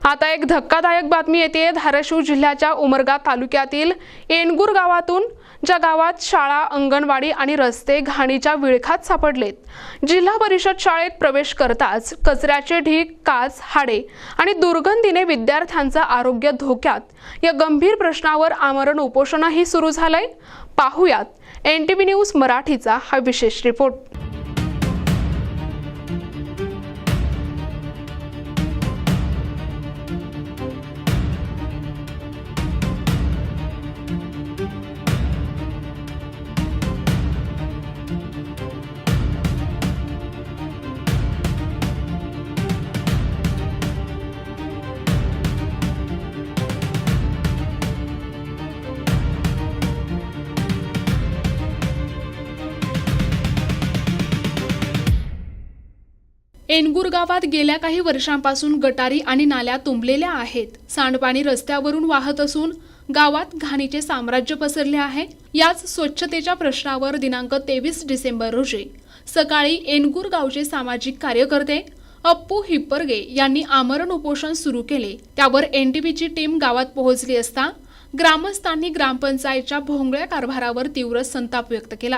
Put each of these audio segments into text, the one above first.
आता एक धक्कादायक बातमी येते धाराशिव जिल्ह्याच्या उमरगा तालुक्यातील एनगूर गावातून, ज्या गावात शाळा, अंगणवाडी आणि रस्ते घाणीच्या विळखात सापडलेत। जिल्हा परिषद शाळेत प्रवेश करताच कचऱ्याचे ढीग, काच, हाडे आणि दुर्गंधीने विद्यार्थ्यांचं आरोग्य धोक्यात। या गंभीर प्रश्नावर आमरण उपोषणही सुरू झालंय। पाहुयात NTV न्यूज मराठीचा हा विशेष रिपोर्ट। एनगूर गावात गेल्या काही वर्षांपासून गटारी आणि नाल्या तुंबलेल्या आहेत। सांडपाणी रस्त्यावरून वाहत असून गावात घाणीचे साम्राज्य पसरले आहे। याच स्वच्छतेच्या प्रश्नावर दिनांक 23 डिसेंबर रोजी सकाळी एनगूर गावचे सामाजिक कार्यकर्ते अप्पू हिप्परगे यांनी आमरण उपोषण सुरू केले। त्यावर NTVची टीम गावात पोहोचली असता ग्रामस्थांनी ग्रामपंचायतच्या भोंगळ्या कारभारावर तीव्र संताप व्यक्त केला।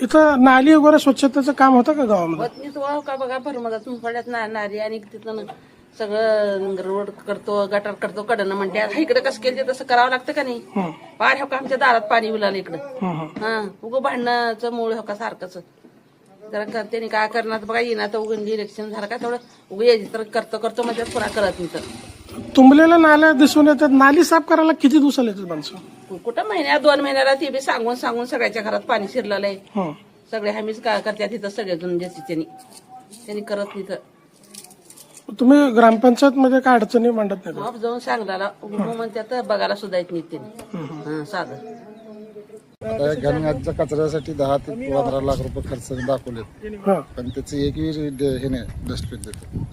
इथं नाली वगैरे स्वच्छतेचं काम होतं का गावामध्ये? का बघा भरमगातून पडल्यात नाली आणि तिथं सगळं रोड करतो, गटार करतो, कडनं म्हणते इकडे कसं केलं तसं करावं लागतं का नाही? पार हो का आमच्या दारात पाणी उलालं इकडं। उगं भांडणाचं मूळ हो का सारखंच जरा त्यांनी काय करणार बघा येणार तर उगं इलेक्शन झालं का तेवढं उगं यायचं तर करतो म्हणजे पुन्हा करत नाही तर तुंबलेल्या नाल्या दिसून येतात। नाली साफ करायला किती दिवसाला येतात माणसं? कुठं महिन्यात 2 महिन्याला ते बी सांगून सगळ्याच्या घरात पाणी शिरलेलं आहे। सगळे हमीच काय करतात तिथं सगळेजण ज्याची त्यांनी करत नाही तर तुम्ही ग्रामपंचायत मध्ये काय अडचणी मांडत नाही? मग जाऊन सांगला म्हणतात बघायला सुद्धा येत नाही त्यांनी साधं। घनगाच्या कचऱ्यासाठी 10 ते 15 लाख रुपये खर्च दाखवले, पण त्याचे एकही हे नाही डस्टबिन देते।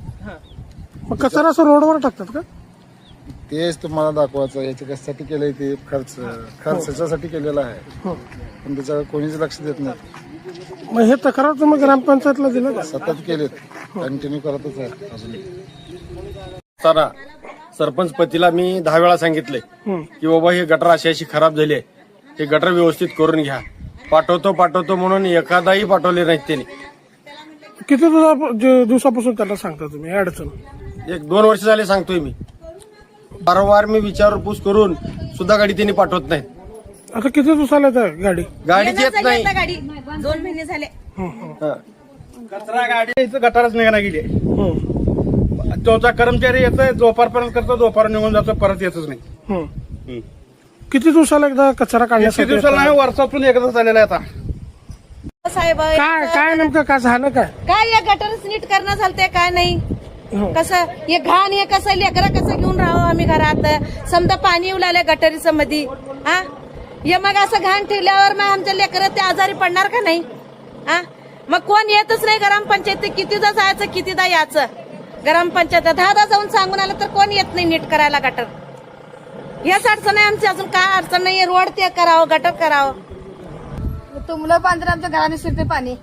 मग कचरा असं रोडवर टाकतात का? तेच तुम्हाला दाखवायचं याच्या कशासाठी केलंय ते खर्चासाठी केलेला आहे, पण त्याच्यावर कोणीच लक्ष देत नाही। मग हे तक्रार तुम्ही ग्रामपंचायतला दिलं का? सतत केलेत, कंटिन्यू करतच आहे अजून। सरपंच पतीला मी 10 वेळा सांगितलंय की बाबा हे गटर अशी खराब झाली आहे, हे गटर व्यवस्थित करून घ्या। पाठवतो म्हणून एखादाही पाठवले नाहीत त्यांनी। किती दिवसापासून त्याला सांगता तुम्ही हे अडचण? 1-2 वर्ष झाले सांगतोय मी, वारंवार मी विचारपूस करून सुद्धा गाडी त्यांनी पाठवत नाहीत। आता किती दिवसाला येत गाडीच येत नाही। 2 महिने झाले कचरा गाडी इथं गटारच निघाला गेली। तुमचा कर्मचारी येतोय, दुपारपर्यंत करतो, दुपार निघून जातो, परत येतच नाही। किती दिवसाला एकदा कचरा काढण्यासाठी? दिवसाला नाही, वर्षातून एकदा झालेला आहे आता। साहेब काय नेमकं काय झालं? काय या गटरच नीट करणं चालतंय काय नाही? कसं हे घाण हे कसं लेकरं कसं घेऊन राहावं आम्ही घरात? समजा पाणी येऊ लागलं गटरीचं मध्ये हे मग असं घाण ठेवल्यावर मग आमच्या लेकरं ते आजारी पडणार का नाही? मग कोण येतच नाही ग्रामपंचायत, कितीदा जायचं कितीदा यायचं ग्रामपंचायत 10दा जाऊन सांगून आलं तर कोण येत नाही नीट करायला गटर। याच अडचण आहे आमची, अजून काय अडचण नाही। रोड ते करावं, गटर करावं। तुमलं पांढरं आमच्या घराने शिरते पाणी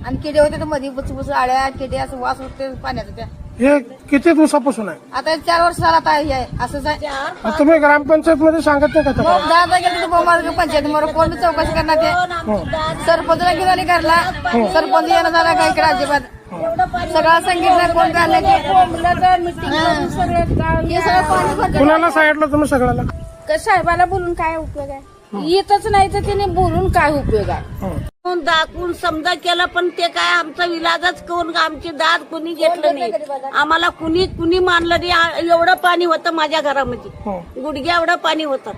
आणि किडे होते तर मध्ये बुचबुच आळ्या किडे असं वास होते पाण्याचा। त्या हे किती दिवसापासून आहे? आता 4 वर्ष झाला आता हे असंच आहे। तुम्ही ग्रामपंचायत मध्ये सांगत नाही का? दादा गेले पंचायत मध्ये कोण चौकशी करणार? ते सरपंचला गेला घरला, सरपंच येणं झाला का इकडे अजिबात सगळं सांगितलं कोण कुणाला सांगितलं तुम्ही सगळ्याला? साहेबाला बोलून काय उपयोग आहे? येतच नाही तर तिने बोलून काय उपयोग आहे? दाखवून समजा केलं पण ते काय आमचा विलाजच करून आमची दाद कुणी घेतलं नाही, आम्हाला कुणी मानलं नाही। एवढं पाणी होतं माझ्या घरामध्ये, गुडघ्या एवढं पाणी होतं।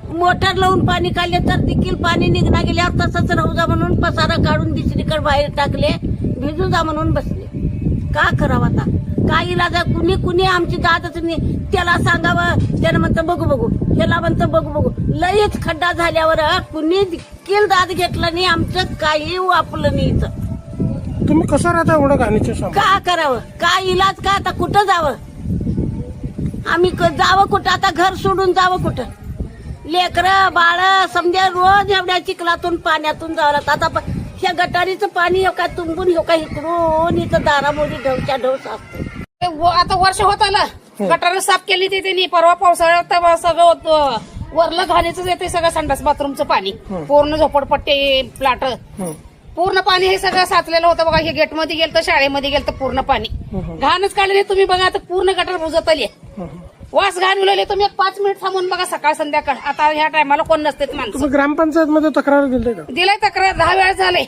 मोटर लावून पाणी काढले तर देखील पाणी निघणार गेल्यावर तसंच राहू जा म्हणून पसारा काढून दुसरीकडे बाहेर टाकले, भिजू जा म्हणून बसले। का करावं आता? काय इलाज? कुणी आमची दादच नाही। त्याला सांगावं, त्यानं म्हणतं बघू, त्याला म्हणतं बघू। लयच खड्डा झाल्यावर कुणी देखील दाद घेतलं नाही, आमचं काही वापरलं नाही इथं। तुम्ही कसं राहता एवढं घाणीच्या समोर? का करावं? काय इलाज? का आता कुठं जावं आम्ही? जावं कुठं आता? घर सोडून जावं कुठं? लेकरं बाळ समजा रोज एवढ्या चिखलातून पाण्यातून जावं लागतं। आता ह्या गटारीचं पाणी हो का तुंबून हो का इकडून इथं दारामोडी ढवच्या ढव साचतं। आता वर्ष होत आलं गटार साफ केली ते त्यांनी परवा पावसाळ्यात तेव्हा सगळं होतं. वरलं घाणीच येते सगळं संडास बाथरूमचं पाणी पूर्ण झोपडपट्टी प्लाट पूर्ण पाणी हे सगळं साचलेलं होतं बघा. हे गेटमध्ये गेलं तर शाळेमध्ये गेलं तर पूर्ण पाणी घाणच काढले तुम्ही बघा. आता पूर्ण गटार बुजत आली वास घाण उलवले. तुम्ही 5 मिनिट थांबून बघा सकाळ संध्याकाळ. आता ह्या टायमाला कोण नसते माणसं. तुम्ही ग्रामपंचायत मध्ये तक्रार दिली का? दिलाय तक्रार 10 वेळा झालंय.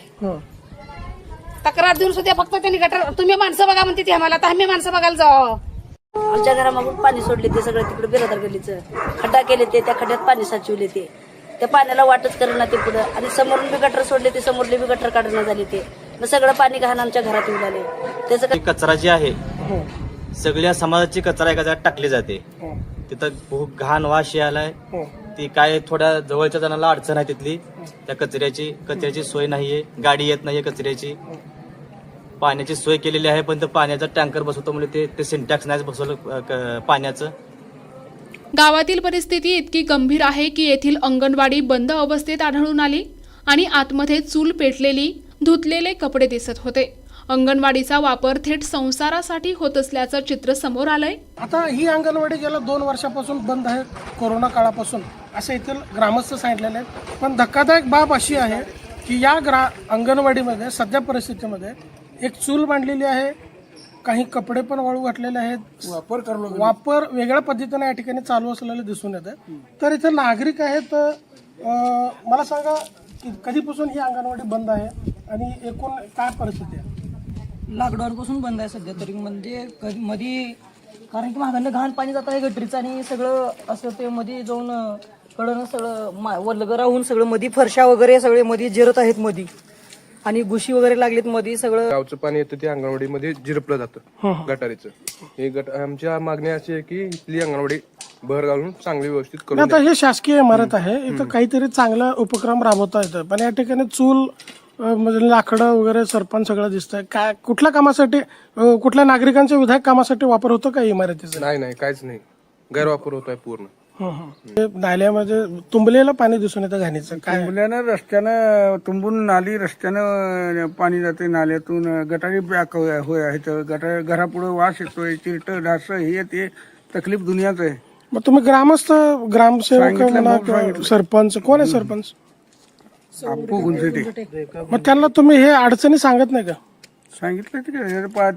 तक्रार देऊन सुद्धा फक्त त्यांनी गटार तुम्ही माणसं बघा म्हणते ते आम्हाला. आता आम्ही माणसं बघायला जाऊ. आमच्या घरामागून पाणी सोडले ते सगळं तिकडे बिरादार गल्लीचं खड्डा केले ते त्या खड्ड्यात पाणी साचवले ते त्या पाण्याला वाटच करणं ते पुढं आणि समोरून बी गटर सोडले ते समोरले बी गटर काढणं झाले ते मग सगळं पाणी घाण आमच्या घरात येऊन आले. त्याचं कचरा जे आहे सगळ्या समाजाची कचरा एका जागी टाकली जाते. तिथं खूप घाण वास यायलाय. ती काय थोड्या जवळच्या जणांना अडचण आहे तिथली. त्या कचऱ्याची सोय नाहीये. गाडी येत नाहीये कचऱ्याची. पाण्याची सोय केलेली आहे पण पाण्याचा टँकर बसवतो म्हणजे ते सिंटॅक्स नाही बसवलं पाण्याचं. गावातील परिस्थिती इतकी गंभीर आहे की येथील अंगणवाडी बंद अवस्थेत आढळून आली आणि आतमध्ये चूल पेटलेली धुतलेले कपडे दिसत होते. अंगणवाडीचा वापर थेट संसारासाठी होत असल्याचं चित्र समोर आलंय. आता ही अंगणवाडी गेल्या 2 वर्षापासून बंद आहे कोरोना काळापासून असं येथील ग्रामस्थ सांगितलेले आहेत. पण धक्कादायक बाब अशी आहे की या अंगणवाडीमध्ये सध्या परिस्थितीमध्ये एक चूल मांडलेली आहे. काही कपडे पण वाळू घातलेले आहेत. वापर वेगळ्या पद्धतीने या ठिकाणी चालू असलेले दिसून येत आहे. तर इथे नागरिक आहेत. मला सांगा की कधीपासून ही अंगणवाडी बंद आहे आणि एकूण काय परिस्थिती आहे? लॉकडाऊन पासून बंद आहे सध्या तरी. म्हणजे मध्ये कारण की महागांना घाण पाणी जात आहे गटरीचं आणि सगळं असं ते मध्ये जाऊन कडनं सगळं वल्लग राहून सगळं मध्ये फरशा वगैरे सगळे मध्ये जिरत आहेत मध्ये आणि घुशी वगैरे लागलीत मध्ये सगळं. गावचं पाणी येतं ते अंगणवाडीमध्ये जिरपलं जातं गटारीचं. हे आमच्या मागणी अशी आहे की इथली अंगणवाडी भर घालून चांगली व्यवस्थित करून. आता हे शासकीय इमारत आहे. इथं काहीतरी चांगला उपक्रम राबवता येतं पण या ठिकाणी चूल लाकडं वगैरे सरपंच सगळं दिसतंय. काय कुठल्या कामासाठी कुठल्या नागरिकांच्या विधायक कामासाठी वापर होतो का इमारतीचा? नाही काहीच नाही. गैरवापर होत आहे पूर्ण. नाल्यामध्ये तुंबलेलं पाणी दिसून येतं घाणीचं. काय तुंबल्यानं रस्त्यानं तुंबून नाली रस्त्यानं पाणी जाते. नाल्यातून गटारी पॅक होय आहेत. गटार घरापुढे वास येतोय. चिरट डास हे ते तकलीफ दुनियाच आहे. मग तुम्ही ग्रामसेवक म्हणा किंवा सरपंच कोण आहे? सरपंच आपू गुंजटे. मग त्यांना तुम्ही हे अडचणी सांगत नाही का? सांगितलं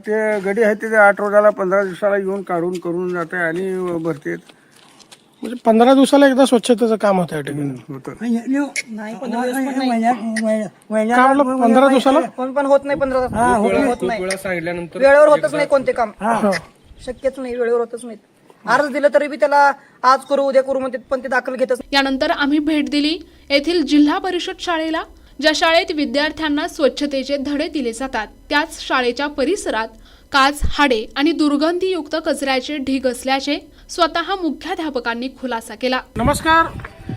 ते गडी आहे ते 8 रोजाला 15 दिवसाला येऊन काढून करून जाते आणि भरते. म्हणजे 15 दिवसाला एकदा स्वच्छतेचं काम होतं या ठिकाणी. नाही 15 दिवसाला पण होत नाही. 15 होत नाही. सांगितल्यानंतर वेळेवर होतच नाही कोणते काम. शक्यच नाही. वेळेवर होतच नाही. अर्ज दिलं तरी बी त्याला आज करू उद्या करू म्हणते पण ते दाखल घेतच. यानंतर आम्ही भेट दिली येथील जिल्हा परिषद शाळेला. ज्या शाळेत विद्यार्थ्यांना स्वच्छतेचे धडे दिले जातात त्याच शाळेच्या परिसरात काच, हाडे आणि दुर्गंधीयुक्त कचऱ्याचे ढीग असल्याचे स्वतः मुख्याध्यापकांनी खुलासा केला. नमस्कार,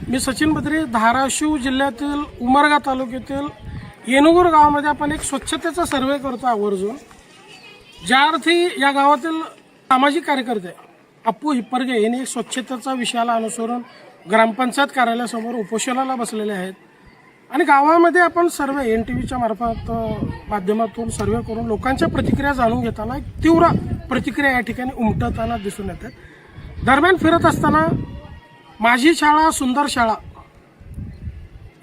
मी सचिन बद्री. धाराशिव जिल्ह्यातील उमरगा तालुक्यातील येनुगुर गावामध्ये आपण एक स्वच्छतेचा सर्वे करतो आवर्जून. ज्या अर्थी या गावातील सामाजिक कार्यकर्ते अप्पू हिप्परगे यांनी स्वच्छतेचा विषयाला अनुसरून ग्रामपंचायत कार्यालयासमोर उपोषणाला बसलेले आहेत आणि गावामध्ये आपण सर्वे NTVच्या माध्यमातून सर्वे करून लोकांच्या प्रतिक्रिया जाणून घेताना एक तीव्र प्रतिक्रिया या ठिकाणी उमटताना दिसून येतात. दरम्यान फिरत असताना माझी शाळा सुंदर शाळा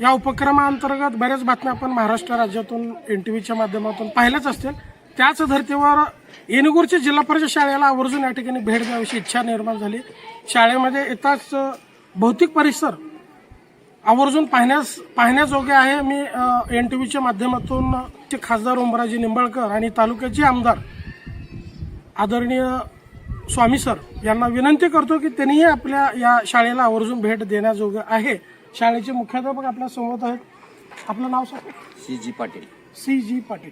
या उपक्रमाअंतर्गत बऱ्याच बातम्या आपण महाराष्ट्र राज्यातून NTVच्या माध्यमातून पाहिल्याच असतील. त्याच धर्तीवर येनुगुरच्या जिल्हा परिषद शाळेला आवर्जून या ठिकाणी भेट द्यावीशी इच्छा निर्माण झाली. शाळेमध्ये येताच भौतिक परिसर आवर्जून पाहण्याजोगे आहे. मी NTVच्या माध्यमातून खासदार ओमराजे निंबाळकर आणि तालुक्याचे आमदार आदरणीय स्वामी सर यांना विनंती करतो की त्यांनीही आपल्या या शाळेला आवर्जून भेट देण्याजोगे आहे. शाळेचे मुख्याध्यापक आपल्या सोबत आहेत. आपलं नाव sir? CG Patil. CG Patil.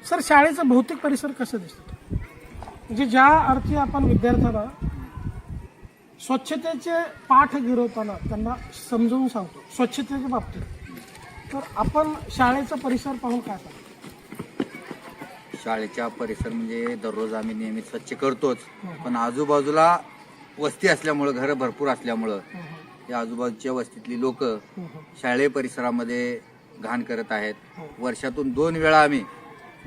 Sir, शाळेचा भौतिक परिसर कसं दिसतं? म्हणजे ज्या अर्थी आपण विद्यार्थ्यांना स्वच्छतेचे पाठ गिरवताना त्यांना समजावून सांगतो स्वच्छतेच्या बाबतीत, तर आपण शाळेचा परिसर पाहून काय सांगतो? शाळेचा परिसर म्हणजे दररोज आम्ही नेहमी स्वच्छ करतोच, पण आजूबाजूला वस्ती असल्यामुळं, घरं भरपूर असल्यामुळं या आजूबाजूच्या वस्तीतली लोक शाळे परिसरामध्ये घाण करत आहेत. वर्षातून 2 वेळा आम्ही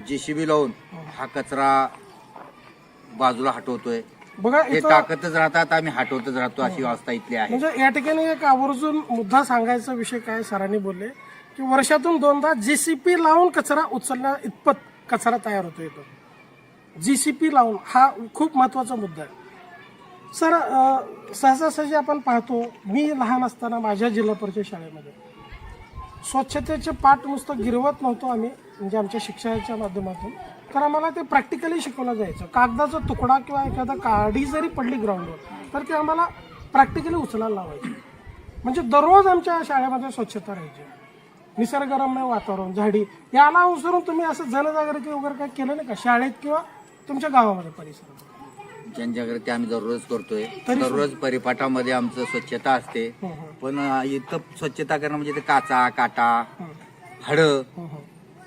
JCB लावून हा कचरा बाजूला हटवतोय. बघा ते इथं टाकतच राहतात, आम्ही हटवतच राहतो, अशी अवस्था इथली आहे. म्हणजे या ठिकाणी एक आवर्जून मुद्दा सांगायचा विषय काय सरांनी बोलले की वर्षातून 2दा जीसीपी लावून कचरा उचलण्या इतपत कचरा तयार होतो इथं. जीसीपी लावून हा खूप महत्वाचा मुद्दा आहे. सर सहजासहजी आपण पाहतो, मी लहान असताना माझ्या जिल्हा परिषद शाळेमध्ये स्वच्छतेचे पाठ नुसतं गिरवत नव्हतो आम्ही, म्हणजे आमच्या शिक्षणाच्या माध्यमातून, तर आम्हाला ते प्रॅक्टिकली शिकवलं जायचं. कागदाचा तुकडा किंवा एखादा काडी जरी पडली ग्राउंडवर तर ते आम्हाला प्रॅक्टिकली उचलायला लावायचे. म्हणजे दररोज आमच्या शाळेमध्ये स्वच्छता राहायची, निसर्गरम्य वातावरण, झाडी. याला अनुसरून तुम्ही असं जनजागृती वगैरे काय केलं नाही का शाळेत किंवा तुमच्या गावामध्ये परिसरात? जनजागृती आम्ही दररोज करतोय. दररोज परिपाठामध्ये आमचं स्वच्छता असते. पण इथं स्वच्छता करणं म्हणजे ते काचा, काटा, हाडं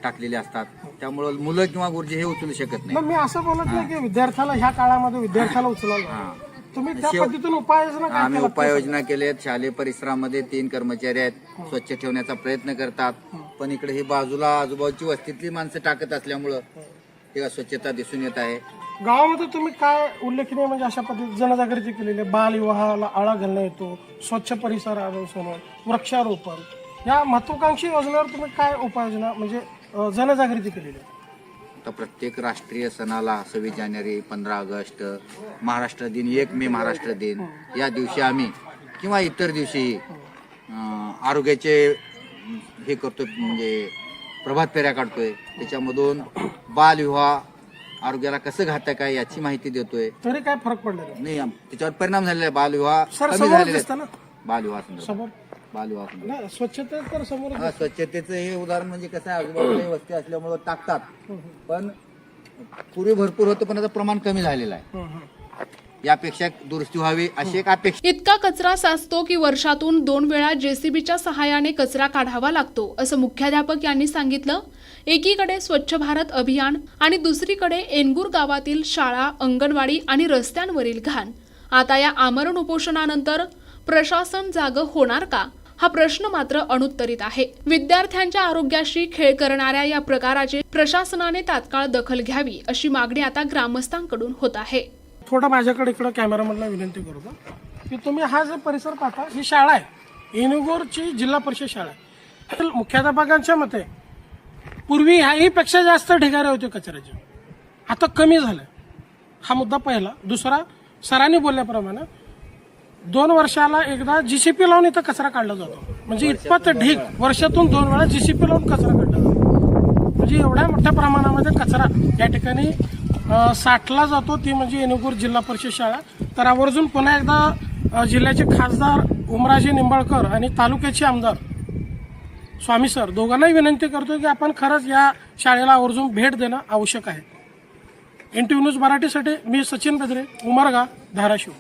टाकलेले असतात. त्यामुळं मुलं किंवा गुरुजी हे उचलू शकत नाही. मी असं बोलत नाही की विद्यार्थ्याला ह्या काळामध्ये विद्यार्थ्याला उचलायला, तुम्ही त्या पद्धतीने उपाययोजना काय आम्ही केलात? उपाययोजना केल्यात. शालेय परिसरामध्ये 3 कर्मचारी आहेत, स्वच्छ ठेवण्याचा प्रयत्न करतात. पण इकडे ही बाजूला आजूबाजूची वस्तीतली माणसं टाकत असल्यामुळं ही अस्वच्छता दिसून येत आहे. गावामध्ये तुम्ही काय उल्लेखनीय म्हणजे अशा पद्धती जनजागृती केलेली आहे? बालविवाहाला आळा घालण्यात येतो, स्वच्छ परिसर अनुसरून वृक्षारोपण, या महत्वाकांक्षी योजनेवर तुम्ही काय उपाययोजना म्हणजे जनजागृती केलेली आहे? आता प्रत्येक राष्ट्रीय सणाला 26 जानेवारी, 15 ऑगस्ट, महाराष्ट्र दिन, 1 मे महाराष्ट्र दिन या दिवशी आम्ही किंवा इतर दिवशी आरोग्याचे हे करतोय, म्हणजे प्रभात फेऱ्या काढतोय. त्याच्यामधून बालविवाह आरोग्याला कसं घातक आहे याची माहिती देतोय. तरी काय फरक पडला नाही, त्याच्यावर परिणाम झालेला आहे. बालविवाह सर कमी समोर झालेले दिसतं आहेत. ना बालविवाह समोर? बालविवाह स्वच्छता तर समोर स्वच्छतेचं हे उदाहरण म्हणजे कसं आहे, आजूबाजूला वस्ती असल्यामुळे टाकतात. पण पूर्वी भरपूर होतं, पण आता प्रमाण कमी झालेलं आहे. यापेक्षा दुरुस्ती व्हावी अशी एक अपेक्षा. इतका कचरा साचतो की वर्षातून 2 वेळा जेसीबीच्या सहाय्याने कचरा काढावा लागतो, असं मुख्याध्यापक यांनी सांगितलं. एकीकडे स्वच्छ भारत अभियान आणि दुसरीकडे एनगूर गावातील शाळा, अंगणवाडी आणि रस्त्यांवरील घाण. आता या आमरण उपोषणानंतर प्रशासन जागं होणार का, हा प्रश्न मात्र अनुत्तरित आहे. विद्यार्थ्यांच्या आरोग्याशी खेळ करणाऱ्या या प्रकाराची प्रशासनाने तात्काळ दखल घ्यावी, अशी मागणी आता ग्रामस्थांकडून होत आहे. थोडं माझ्याकडे इकडं कॅमेरामॅनला विनंती करतो की तुम्ही हा जो परिसर पाहता, ही शाळा आहे, एनगूरची जिल्हा परिषद शाळा आहे. मुख्याध्यापकांच्या मते पूर्वी ह्याहीपेक्षा जास्त ढिगारे होते कचऱ्याचे, आता कमी झालं. हा मुद्दा पहिला. दुसरा, सरांनी बोलल्याप्रमाणे 2 वर्षाला एकदा जीसीपी लावून इथं कचरा काढला जातो. म्हणजे इतपत ढीग वर्षातून 2 वेळा जीसीपी लावून कचरा काढला जातो. म्हणजे एवढ्या मोठ्या प्रमाणामध्ये कचरा या ठिकाणी साठला जातो, ती म्हणजे एनगूर जिल्हा परिषद शाळा. तर आवर्जून पुन्हा एकदा जिल्ह्याचे खासदार उमराजे निंबाळकर आणि तालुक्याचे आमदार स्वामी सर दोघांनाही विनंती करतो की आपण खरंच या शाळेला आवर्जून भेट देणं आवश्यक आहे. NTV न्यूज मराठीसाठी मी सचिन बेदरे, उमरगा, धाराशिव.